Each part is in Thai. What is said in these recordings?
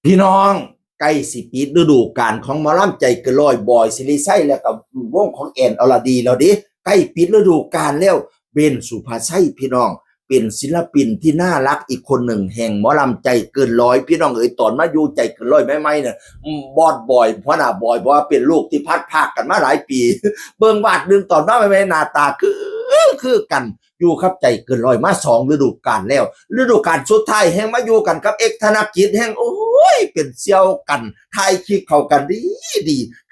พี่น้องใกล้สิปิดฤดูกาลของหมอลำใจเกินร้อยบอยสิริไซแล้วกับวงของแอนอรดีแล้วดิใกล้ปิดฤดูกาลแล้วเบนสุภาชัยพี่น้องเป็นศิลปินที่น่ารักอีกคนหนึ่งแห่งหมอลำใจเกินร้อยพี่น้องเอ๋ยตอนมาอยู่ใจเกินร้อยไม่เนี่ยบอดบอยพ่อหน้าบอยเพราะว่าเป็นลูกที่พัดภาคกันมาหลายปีเบิ่งวาดหนึ่งตอนมาไม่หน้าตาคือกันอยู่ครับใจเกินร้อยมาสองฤดูกาลแล้วฤดูกาลสุดท้ายแห่งมาอยู่กันกับเอกธนกิจแห่งโอ้ยเป็นเซี่ยวกันทายคิดเข้ากันดี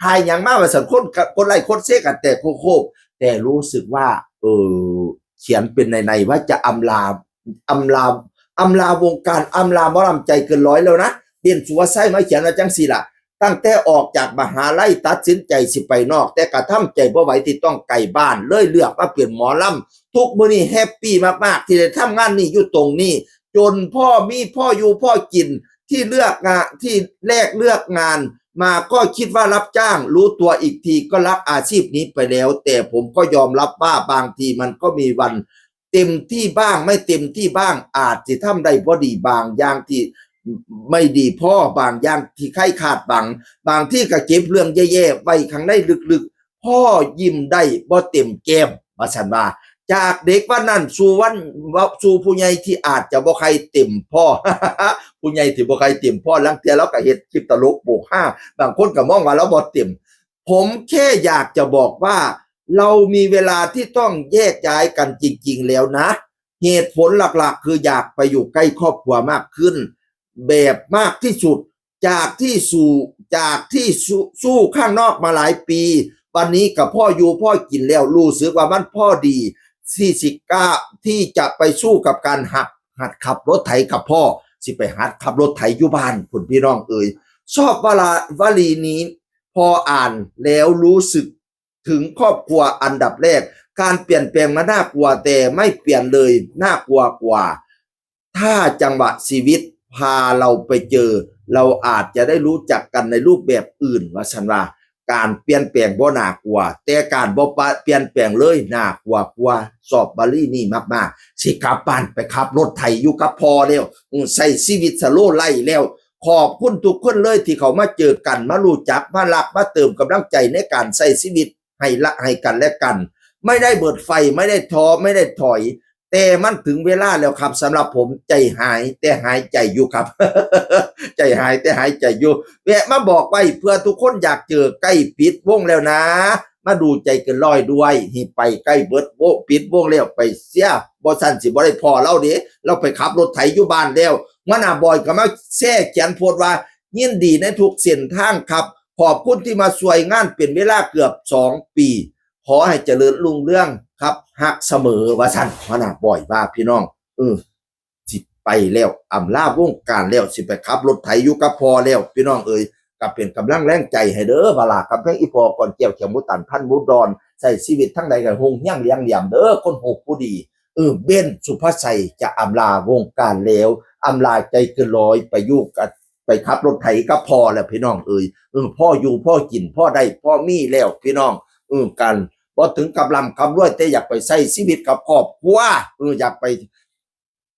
ทายอย่างมากว่าสังคนไล่คนเสกันแต่โคบแต่รู้สึกว่าเขียนเป็นในว่าจะอำลาอำลาวงการอำลาหมอลำใจเกินร้อยแล้วนะเด่นสุวไส้มาเขียนมาจังสิล่ะตั้งแต่ออกจากมหาลัยตัดสินใจสิไปนอกแต่กระทำใจบ่ไหวที่ต้องไกลบ้านเลยเลือกมาเปลี่ยนหมอลำทุกมื้อนี้แฮปปี้มากๆที่ได้ทำงานนี่อยู่ตรงนี้จนพ่อมีพ่ออยู่พ่อกินที่เลือกงานที่แรกเลือกงานมาก็คิดว่ารับจ้างรู้ตัวอีกทีก็รักอาชีพนี้ไปแล้วแต่ผมก็ยอมรับว่าบางทีมันก็มีวันเต็มที่บ้างไม่เต็มที่บ้างอาจจะทำได้พอดีบางอย่างที่ไม่ดีพ่อบางอย่างที่ใครขาดบางที่ก็เก็บเรื่องแย่ๆไว้ข้างในลึกๆพ่อยิ้มได้บ่เต็มแก้มว่าฉันว่าจากเด็กวันนั้นสู่ผู้ใหญ่ที่อาจจะบ่ใครเต็มพ่อ ผู้ใหญ่ที่บ่ใครเต็มพ่อลังเทียแล้วก็เฮ็ดคลิปตลกโปกห้าบางคนก็มองว่าเราบ่เต็มผมแค่อยากจะบอกว่าเรามีเวลาที่ต้องแยกย้ายกันจริงๆแล้วนะเหตุผลหลักๆคืออยากไปอยู่ใกล้ครอบครัวมากขึ้นแบบมากที่สุดจากที่สู้ข้างนอกมาหลายปีวันนี้กับพ่ออยู่พ่อกินแล้วรู้สึกว่ามันพ่อดีที่สิกล้าที่จะไปสู้กับการหัดขับรถไถกับพ่อสิไปหัดขับรถไถอยู่บ้านคุณพี่น้องเอ๋ยชอบวลีนี้พออ่านแล้วรู้สึกถึงครอบครัวอันดับแรกการเปลี่ยนแปลงมาน่ากลัวแต่ไม่เปลี่ยนเลยน่ากลัวกว่าถ้าจังหวะชีวิตพาเราไปเจอเราอาจจะได้รู้จักกันในรูปแบบอื่นว่าฉันว่าการเปลี่ยนแปลงบ่น่ากลัวแต่การบ่เปลี่ยนแปลงเลยน่ากลัวกว่าสอบบาลีนี่มากๆสิกลับบ้านไปขับรถไถอยู่กับพ่อแล้วใส่ชีวิตสโลไล่แล้วขอบคุณทุกคนเลยที่เขามาเจอกันมารู้จักมารักมาเติมกำลังใจในการใช้ชีวิตให้กันและกันไม่ได้เบิดไฟไม่ได้ท้อไม่ได้ถอยแต่มันถึงเวลาแล้วครับสำหรับผมใจหายแต่หายใจอยู่ครับ ใจหายแต่หายใจอยู่แวะมาบอกไว้เพื่อทุกคนอยากเจอใกล้ปิดวงแล้วนะมาดูใจเกินร้อยด้วยที่ไปใกล้เบิดโวปิดวงแล้วไปเสียบ่สั่นสิบ่ได้พอเราเด้เราไปขับรถไถอยู่บ้านแล้วมันน่ะบอยก็มาแซ่เขียนโพดว่ายินดีในทุกเส้นทางครับขอบคุณที่มาช่วยงานเป็นเวลาเกือบ2 ปีขอให้เจริญรุ่งเรื่องครับฮักเสมอว่าสั่นมันน่ะบ่อยว่าพี่น้องสิไปแล้วอำลาวงการแล้วสิไปขับรถไถอยู่กับพอแล้วพี่น้องเอ๋ยก็เป็นกำลังแรงใจให้เด้อบลากับเพลงอีพอก่อนเกี่ยวเขียวมุตันพันมุดอนใส่ชีวิตทั้งใดกันหงย่างเลี้ยงเหลี่ยมเด้อคนหกผู้ดีเบนสุภาชัยจะอำลาวงการแล้วอำลาใจเกินร้อยไปอยู่กับไปขับรถไถกับพอแล้วพี่น้องเอ๋ยพ่ออยู่พ่อกินพ่อได้พ่อมีแล้วพี่น้องกันพอถึงกำลังคำรวยแต่อยากไปใช้ชีวิตกับครอบครัวอยากไป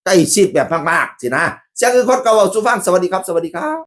ใกล้ชิดแบบมากๆสินะเสียงคือคนเก่าสู่ฟังสวัสดีครับสวัสดีครับ